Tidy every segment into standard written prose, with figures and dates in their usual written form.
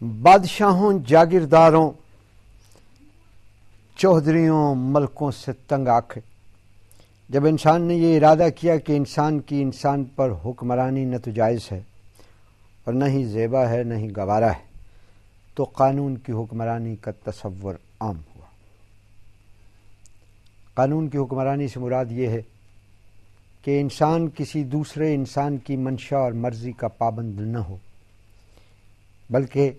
بادشاہوں، جاگیرداروں، چودھریوں، ملکوں سے تنگ آنکھ ہے۔ جب انسان نے یہ ارادہ کیا کہ انسان کی انسان پر حکمرانی نہ تو جائز ہے اور نہ ہی زیبا ہے، نہ ہی گوارا ہے، تو قانون کی حکمرانی کا تصور عام ہوا۔ قانون کی حکمرانی سے مراد یہ ہے کہ انسان کسی دوسرے انسان کی منشا اور مرضی کا پابند نہ ہو، بلکہ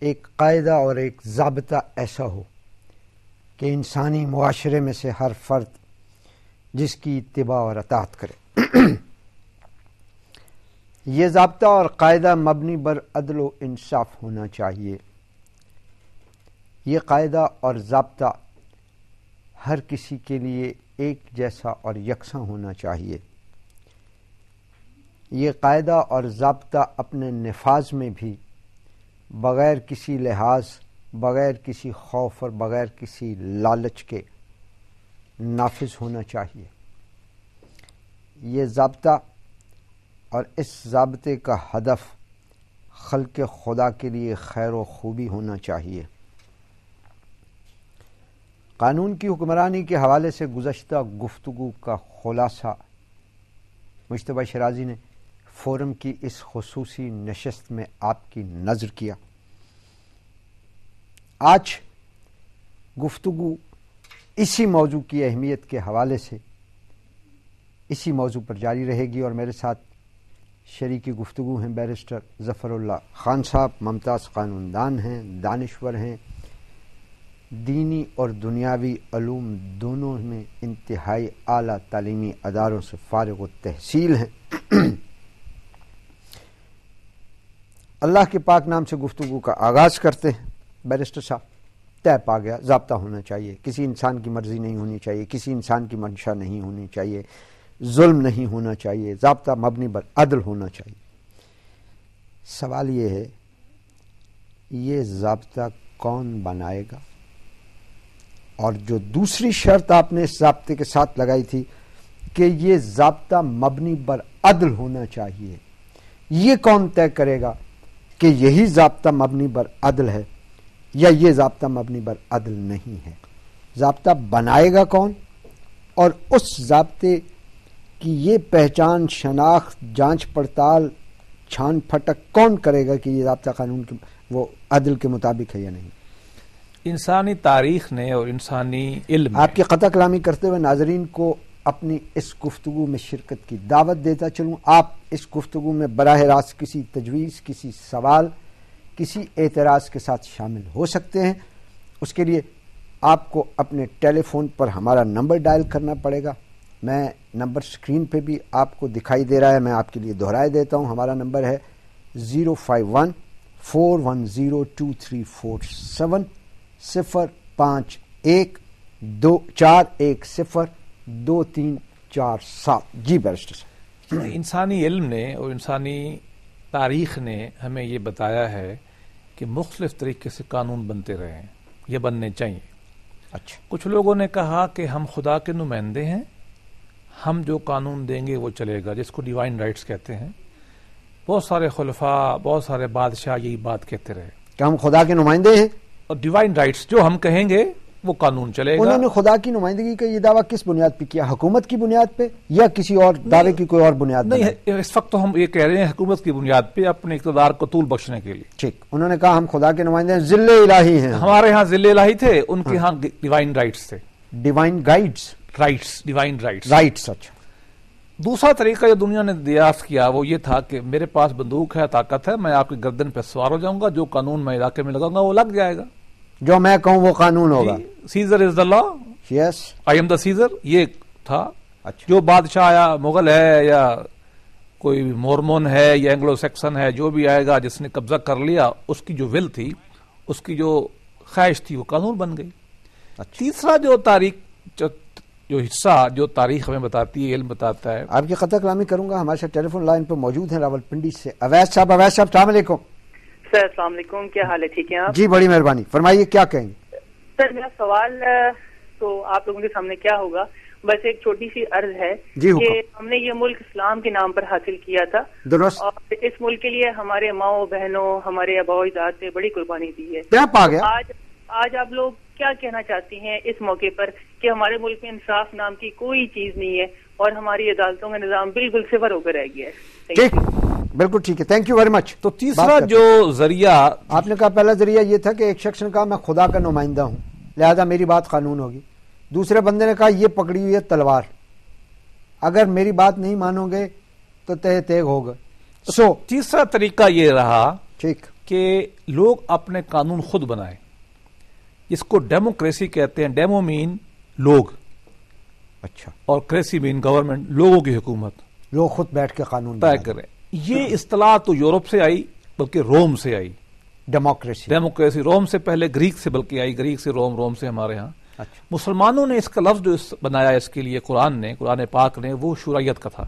ایک قاعدہ اور ایک ضابطہ ایسا ہو کہ انسانی معاشرے میں سے ہر فرد جس کی اتباع اور اطاعت کرے۔ یہ ضابطہ اور قاعدہ مبنی بر عدل و انصاف ہونا چاہیے۔ یہ قاعدہ اور ضابطہ ہر کسی کے لیے ایک جیسا اور یکساں ہونا چاہیے۔ یہ قاعدہ اور ضابطہ اپنے نفاذ میں بھی بغیر کسی لحاظ، بغیر کسی خوف اور بغیر کسی لالچ کے نافذ ہونا چاہیے۔ یہ ضابطہ اور اس ضابطے کا ہدف خلق خدا کے لیے خیر و خوبی ہونا چاہیے۔ قانون کی حکمرانی کے حوالے سے گزشتہ گفتگو کا خلاصہ مجتبیٰ شیرازی نے فورم کی اس خصوصی نشست میں آپ کی نظر کیا۔ آج گفتگو اسی موضوع کی اہمیت کے حوالے سے اسی موضوع پر جاری رہے گی، اور میرے ساتھ شریک گفتگو ہیں بیرسٹر ظفر اللہ خان صاحب، ممتاز قانون دان ہیں، دانشور ہیں، دینی اور دنیاوی علوم دونوں میں انتہائی اعلیٰ تعلیمی اداروں سے فارغ التحصیل ہیں۔ اللہ کے پاک نام سے گفتگو کا آغاز کرتے ہیں۔ بیرسٹر صاحب، طے پا گیا، ضابطہ ہونا چاہیے، کسی انسان کی مرضی نہیں ہونی چاہیے، کسی انسان کی منشا نہیں ہونی چاہیے، ظلم نہیں ہونا چاہیے، ضابطہ مبنی بر عدل ہونا چاہیے۔ سوال یہ ہے، یہ ضابطہ کون بنائے گا؟ اور جو دوسری شرط آپ نے اس ضابطے کے ساتھ لگائی تھی کہ یہ ضابطہ مبنی بر عدل ہونا چاہیے، یہ کون طے کرے گا کہ یہی ضابطہ مبنی بر عدل ہے یا یہ ضابطہ مبنی بر عدل نہیں ہے؟ ضابطہ بنائے گا کون، اور اس ضابطے کی یہ پہچان، شناخت، جانچ پڑتال، چھان پھٹک کون کرے گا کہ یہ ضابطہ قانون کے وہ عدل کے مطابق ہے یا نہیں؟ انسانی تاریخ نے اور انسانی علم، آپ کی قطع کلامی کرتے ہوئے ناظرین کو اپنی اس گفتگو میں شرکت کی دعوت دیتا چلوں۔ آپ اس گفتگو میں براہ راست کسی تجویز، کسی سوال، کسی اعتراض کے ساتھ شامل ہو سکتے ہیں۔ اس کے لیے آپ کو اپنے ٹیلی فون پر ہمارا نمبر ڈائل کرنا پڑے گا۔ میں نمبر اسکرین پہ بھی آپ کو دکھائی دے رہا ہے، میں آپ کے لیے دہرائے دیتا ہوں۔ ہمارا نمبر ہے 051-410-2347 051-410-2347۔ جی بیرسٹر صاحب، انسانی علم نے اور انسانی تاریخ نے ہمیں یہ بتایا ہے کہ مختلف طریقے سے قانون بنتے رہے ہیں، یہ بننے چاہیے۔ اچھا، کچھ لوگوں نے کہا کہ ہم خدا کے نمائندے ہیں، ہم جو قانون دیں گے وہ چلے گا، جس کو ڈیوائن رائٹس کہتے ہیں۔ بہت سارے خلفاء، بہت سارے بادشاہ یہی بات کہتے رہے کہ ہم خدا کے نمائندے ہیں اور ڈیوائن رائٹس جو ہم کہیں گے وہ قانون چلے گا۔ انہوں نے خدا کی نمائندگی کا یہ دعویٰ کس بنیاد پہ کیا؟ حکومت کی بنیاد پہ یا کسی اور دعوے کی کوئی اور بنیاد نہیں، بنائی؟ اس وقت تو ہم یہ کہہ رہے ہیں حکومت کی بنیاد پہ اپنے اقتدار کو طول بخشنے کے لیے۔ ٹھیک، انہوں نے کہا ہم خدا کے نمائندے ہیں، ذل الہی ہیں۔ ہمارے ہاں ذل الہی تھے، ان کے ہاں ڈیوائن رائٹس تھے، divine guides, divine rights. Rights. اچھا، دوسرا طریقہ جو دنیا نے دریافت کیا وہ یہ تھا کہ میرے پاس بندوق ہے، طاقت ہے، میں آپ کی گردن پہ سوار ہو جاؤں گا، جو قانون میں علاقے میں لگاؤں گا وہ لگ جائے گا، جو میں کہوں وہ قانون ہوگا۔ Caesar is the law, yes, I am the Caesar, یہ تھا۔ اچھا، جو بادشاہ یا مغل ہے یا کوئی مورمون ہے یا اینگلو سیکسن ہے، جو بھی آئے گا جس نے قبضہ کر لیا، اس کی جو ول تھی، اس کی جو خواہش تھی وہ قانون بن گئی۔ تیسرا جو تاریخ جو حصہ جو تاریخ ہمیں بتاتی ہے، علم بتاتا ہے۔ آپ کی قطع کلامی کروں گا۔ ہمارے ساتھ ٹیلی فون لائن پہ موجود ہیں راول پنڈی سے اویس صاحب۔ اویس صاحب السلام علیکم۔ سر السلام علیکم، کیا حال ہے؟ ٹھیک ہیں آپ؟ جی بڑی مہربانی، فرمائیے کیا کہیں گے؟ سر میرا سوال تو آپ لوگوں کے سامنے کیا ہوگا، بس ایک چھوٹی سی عرض ہے جی کہ ہم نے یہ ملک اسلام کے نام پر حاصل کیا تھا، درست، اور اس ملک کے لیے ہمارے ماؤں بہنوں، ہمارے آباء و اجداد نے بڑی قربانی دی ہے۔ ٹیپ آ گیا۔ آج آپ لوگ کیا کہنا چاہتی ہیں اس موقع پر کہ ہمارے ملک میں انصاف نام کی کوئی چیز نہیں ہے اور ہماری عدالتوں کا نظام بالکل صفر ہو کر رہ گیا ہے؟ ٹھیک، بالکل ٹھیک ہے، تھینک یو ویری مچ۔ تو تیسرا جو ذریعہ آپ نے کہا، پہلا ذریعہ یہ تھا کہ ایک شخص نے کہا میں خدا کا نمائندہ ہوں لہذا میری بات قانون ہوگی، دوسرے بندے نے کہا یہ پکڑی ہوئی ہے تلوار، اگر میری بات نہیں مانو گے تو تہ تیغ ہوگا۔ تیسرا طریقہ یہ رہا ٹھیک کہ لوگ اپنے قانون خود بنائیں، جس کو ڈیموکریسی کہتے ہیں۔ ڈیمو مین لوگ، اچھا، اور کریسی مین گورنمنٹ، لوگوں کی حکومت، لوگ خود بیٹھ کے قانون طے کریں۔ یہ اصطلاح تو یورپ سے آئی، بلکہ روم سے آئی۔ ڈیموکریسی روم سے پہلے گریک سے بلکہ آئی، گریک سے روم، روم سے ہمارے ہاں۔ اچھا، مسلمانوں نے اس کا لفظ جو بنایا اس کے لیے قرآن پاک نے، وہ شورائیت کا تھا۔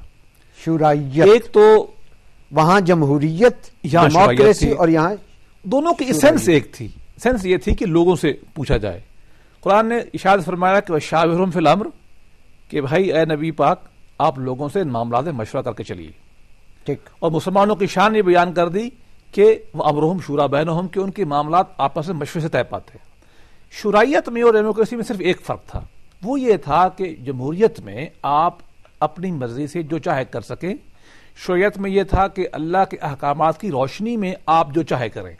شورائیت، ایک تو وہاں جمہوریت، یہاں ڈیموکریسی، اور یہاں دونوں کی اسینس ایک تھی۔ اسینس یہ تھی کہ لوگوں سے پوچھا جائے۔ قرآن نے ارشاد فرمایا کہ وَشَاوِرْهُمْ فِي الْأَمْرِ، کہ بھائی اے نبی پاک آپ لوگوں سے ان معاملات میں مشورہ کر کے چلیے۔ ٹھیک، اور مسلمانوں کی شان یہ بیان کر دی کہ وَأَمْرُهُمْ شُورَىٰ بَيْنَهُمْ، کہ ان کے معاملات آپس میں مشورے سے طے پاتے ہیں۔ شرائعت میں اور ڈیموکریسی میں صرف ایک فرق تھا، وہ یہ تھا کہ جمہوریت میں آپ اپنی مرضی سے جو چاہے کر سکیں، شریعت میں یہ تھا کہ اللہ کے احکامات کی روشنی میں آپ جو چاہے کریں۔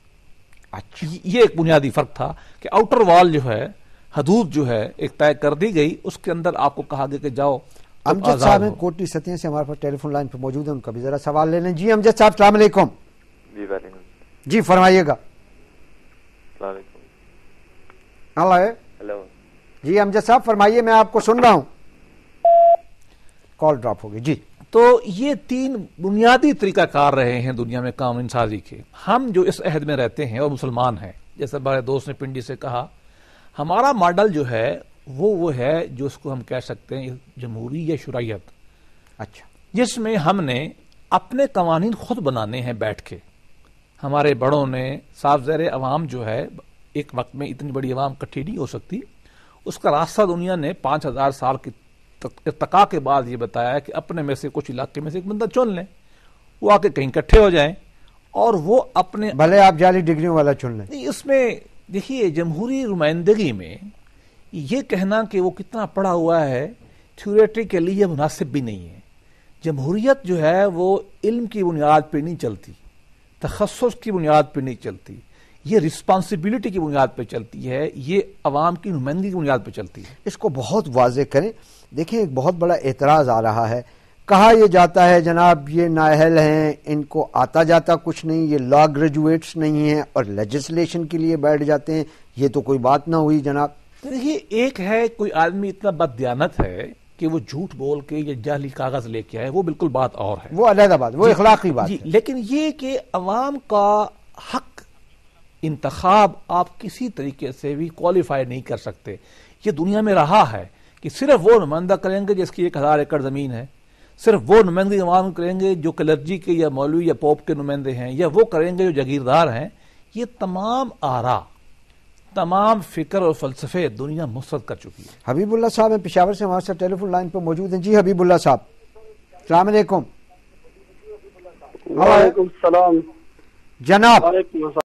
اچھا، یہ ایک بنیادی فرق تھا کہ آؤٹر وال جو ہے، حدود جو ہے ایک طے کر دی گئی، اس کے اندر آپ کو کہا گیا کہ جاؤ۔ امجد صاحب ہیں کوٹی ستیہ سے ہمارے پاس ٹیلی فون لائن پہ موجود ہیں، ان کا بھی ذرا سوال لے لیں۔ جی امجد صاحب السلام علیکم۔ جی وعلیکم، جی فرمائیے گا۔ السلام علیکم۔ ہلو، جی امجد صاحب فرمائیے، میں آپ کو سن رہا ہوں۔ کال ڈراپ ہو گئی۔ جی، تو یہ تین بنیادی طریقہ کار رہے ہیں دنیا میں قانون سازی کے۔ ہم جو اس عہد میں رہتے ہیں اور مسلمان ہیں، جیسے ہمارے دوست نے پنڈی سے کہا، ہمارا ماڈل جو ہے وہ ہے جو اس کو ہم کہہ سکتے ہیں جمہوری یا شرائعت، اچھا، جس میں ہم نے اپنے قوانین خود بنانے ہیں بیٹھ کے۔ ہمارے بڑوں نے، صاف زیر عوام جو ہے، ایک وقت میں اتنی بڑی عوام اکٹھی نہیں ہو سکتی، اس کا راستہ دنیا نے 5000 سال کی ارتقاء کے بعد یہ بتایا ہے کہ اپنے میں سے کچھ علاقے میں سے ایک بندہ چن لیں، وہ آ کے کہیں اکٹھے ہو جائیں اور وہ اپنے بھلے آپ جعلی ڈگریوں والا چن لیں۔ اس میں دیکھیے جمہوری نمائندگی میں یہ کہنا کہ وہ کتنا پڑھا ہوا ہے تھیوریٹی کے لیے مناسب بھی نہیں ہے۔ جمہوریت جو ہے وہ علم کی بنیاد پہ نہیں چلتی، تخصص کی بنیاد پہ نہیں چلتی، یہ رسپانسبلٹی کی بنیاد پہ چلتی ہے، یہ عوام کی نمائندگی کی بنیاد پہ چلتی ہے۔ اس کو بہت واضح کریں۔ دیکھیں ایک بہت بڑا اعتراض آ رہا ہے، کہا یہ جاتا ہے جناب یہ نااہل ہیں، ان کو آتا جاتا کچھ نہیں، یہ لا گریجویٹس نہیں ہیں اور لیجسلیشن کے لیے بیٹھ جاتے ہیں، یہ تو کوئی بات نہ ہوئی جناب۔ دیکھیے ایک ہے کوئی آدمی اتنا بددیانت ہے کہ وہ جھوٹ بول کے یا جعلی کاغذ لے کے آئے، وہ بالکل بات اور ہے، وہ علیحدہ بات، وہ اخلاقی بات جی۔ ہے۔ لیکن یہ کہ عوام کا حق انتخاب آپ کسی طریقے سے بھی کوالیفائی نہیں کر سکتے۔ یہ دنیا میں رہا ہے کہ صرف وہ نمائندہ کریں گے جس کی 1000 ایکڑ زمین ہے، صرف وہ نمائندگی عوام کریں گے جو کلرجی کے یا مولوی یا پوپ کے نمائندے ہیں، یا وہ کریں گے جو جاگیردار ہیں۔ یہ تمام آراء، تمام فکر اور فلسفے دنیا مسترد کر چکی ہے۔ حبیب اللہ صاحب ہیں پشاور سے، ہمارے ساتھ ٹیلی فون لائن پہ موجود ہیں۔ جی حبیب اللہ صاحب السلام علیکم۔ وعلیکم السلام جناب، وعلیکم السلام۔